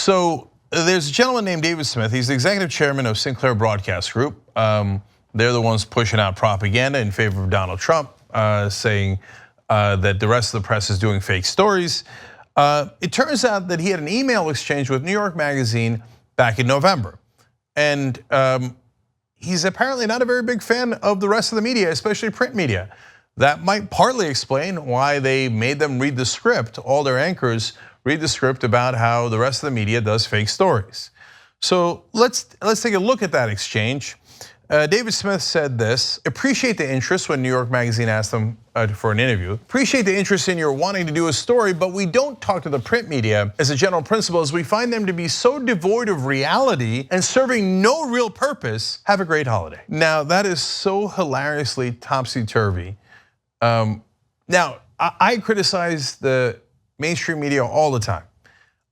So there's a gentleman named David Smith. He's the executive chairman of Sinclair Broadcasting Group. They're the ones pushing out propaganda in favor of Donald Trump, saying that the rest of the press is doing fake stories. It turns out that he had an email exchange with New York Magazine back in November. And he's apparently not a very big fan of the rest of the media, especially print media. That might partly explain why they made them read the script, all their anchors read the script about how the rest of the media does fake stories. So let's take a look at that exchange. David Smith said this: appreciate the interest when New York Magazine asked them for an interview. Appreciate the interest in your wanting to do a story, but we don't talk to the print media as a general principle, as we find them to be so devoid of reality and serving no real purpose. Have a great holiday. Now that is so hilariously topsy-turvy. Now I criticize the mainstream media all the time.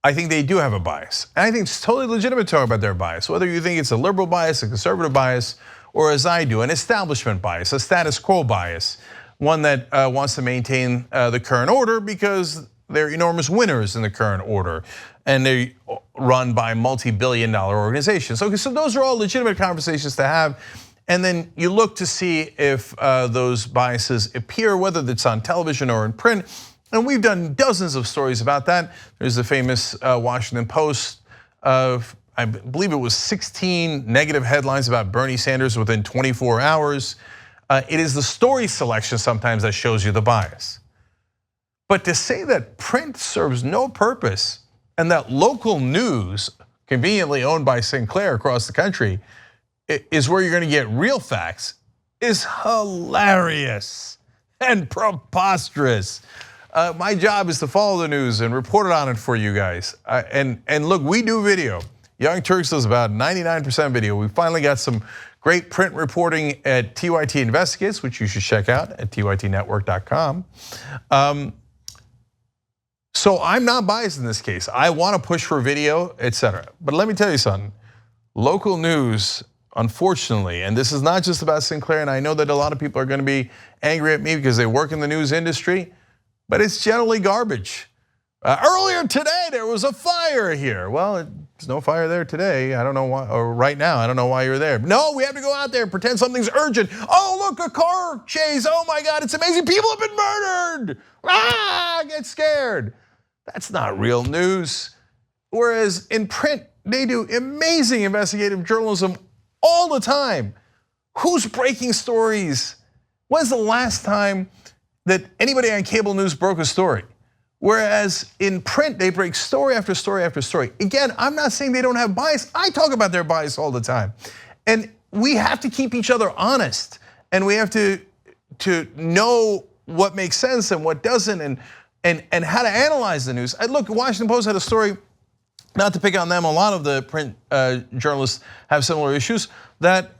I think they do have a bias. And I think it's totally legitimate to talk about their bias, whether you think it's a liberal bias, a conservative bias, or as I do, an establishment bias, a status quo bias, one that wants to maintain the current order because they're enormous winners in the current order, and they're run by multi-billion-dollar organizations. Okay, so those are all legitimate conversations to have, and then you look to see if those biases appear, whether it's on television or in print. And we've done dozens of stories about that. There's the famous Washington Post of, I believe it was 16 negative headlines about Bernie Sanders within 24 hours. It is the story selection sometimes that shows you the bias. But to say that print serves no purpose and that local news, conveniently owned by Sinclair across the country, is where you're gonna get real facts is hilarious and preposterous. My job is to follow the news and report on it for you guys. And look, we do video. Young Turks does about 99% video. We finally got some great print reporting at TYT Investigates, which you should check out at tytnetwork.com. So I'm not biased in this case. I want to push for video, etc. But let me tell you something. Local news, unfortunately, and this is not just about Sinclair, and I know that a lot of people are going to be angry at me because they work in the news industry, but it's generally garbage. Earlier today, there was a fire here. Well, there's no fire there today. I don't know why, or right now, I don't know why you're there. No, we have to go out there and pretend something's urgent. Oh, look, a car chase. Oh my God, it's amazing. People have been murdered. Get scared. That's not real news. Whereas in print, they do amazing investigative journalism all the time. Who's breaking stories? When's the last time that anybody on cable news broke a story? Whereas in print, they break story after story after story. Again, I'm not saying they don't have bias. I talk about their bias all the time. And we have to keep each other honest. And we have to know what makes sense and what doesn't, and how to analyze the news. Look, Washington Post had a story, not to pick on them, a lot of the print journalists have similar issues, that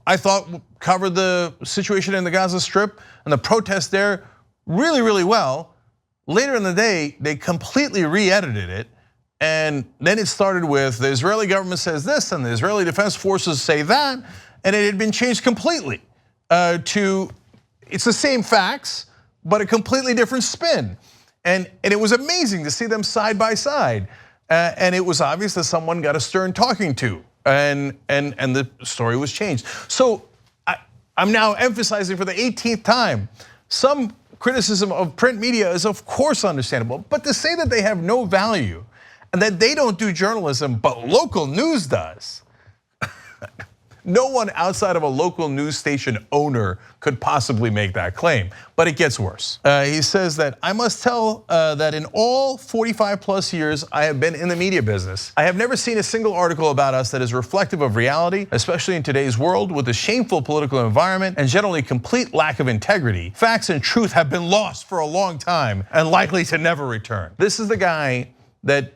I thought covered the situation in the Gaza Strip and the protests there really, really well. Later in the day, they completely re-edited it, and then it started with the Israeli government says this and the Israeli Defense Forces say that, and it had been changed completely to, it's the same facts, but a completely different spin. And it was amazing to see them side by side. And it was obvious that someone got a stern talking to, and the story was changed. So I'm now emphasizing for the 18th time, some criticism of print media is of course understandable, but to say that they have no value and that they don't do journalism, but local news does, no one outside of a local news station owner could possibly make that claim, but it gets worse. He says that I must tell that in all 45 plus years I have been in the media business, I have never seen a single article about us that is reflective of reality, especially in today's world with a shameful political environment and generally complete lack of integrity. Facts and truth have been lost for a long time and likely to never return. This is the guy that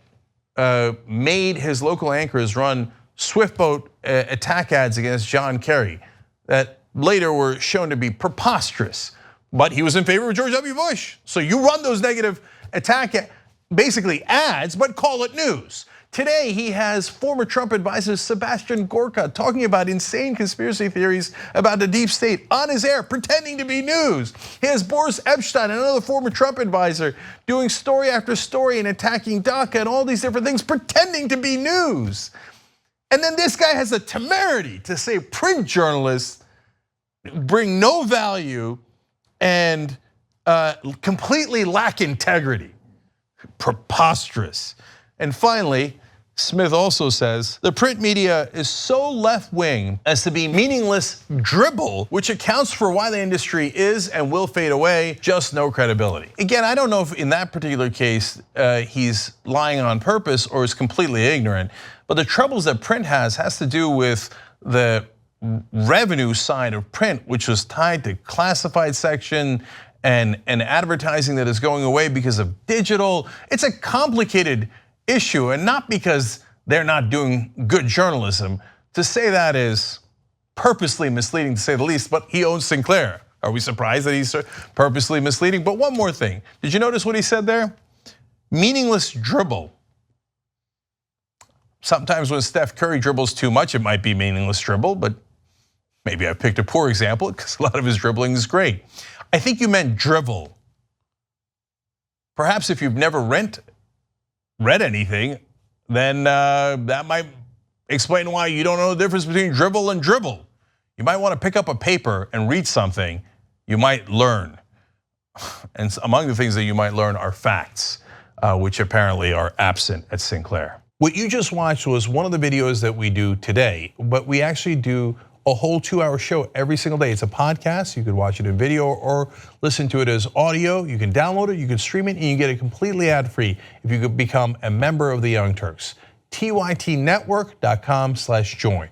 made his local anchors run swiftboat attack ads against John Kerry that later were shown to be preposterous, but he was in favor of George W. Bush. So you run those negative attack, basically ads, but call it news. Today, he has former Trump advisor Sebastian Gorka talking about insane conspiracy theories about the deep state on his air, pretending to be news. He has Boris Epshteyn, another former Trump advisor, doing story after story and attacking DACA and all these different things, pretending to be news. And then this guy has the temerity to say print journalists bring no value and completely lack integrity. Preposterous. And finally, Smith also says the print media is so left-wing as to be meaningless dribble, which accounts for why the industry is and will fade away, just no credibility. Again, I don't know if in that particular case he's lying on purpose or is completely ignorant, but the troubles that print has to do with the revenue side of print, which was tied to classified section and advertising that is going away because of digital. It's a complicated issue, and not because they're not doing good journalism. To say that is purposely misleading, to say the least, but he owns Sinclair. Are we surprised that he's purposely misleading? But one more thing, did you notice what he said there? Meaningless dribble. Sometimes when Steph Curry dribbles too much, it might be meaningless dribble, but maybe I picked a poor example because a lot of his dribbling is great. I think you meant drivel. Perhaps if you've never read anything, then that might explain why you don't know the difference between drivel and dribble. You might want to pick up a paper and read something. You might learn. And among the things that you might learn are facts, which apparently are absent at Sinclair. What you just watched was one of the videos that we do today, but we actually do a whole 2-hour show every single day. It's a podcast. You could watch it in video or listen to it as audio. You can download it, you can stream it, and you get it completely ad-free if you could become a member of the Young Turks. tytnetwork.com/join.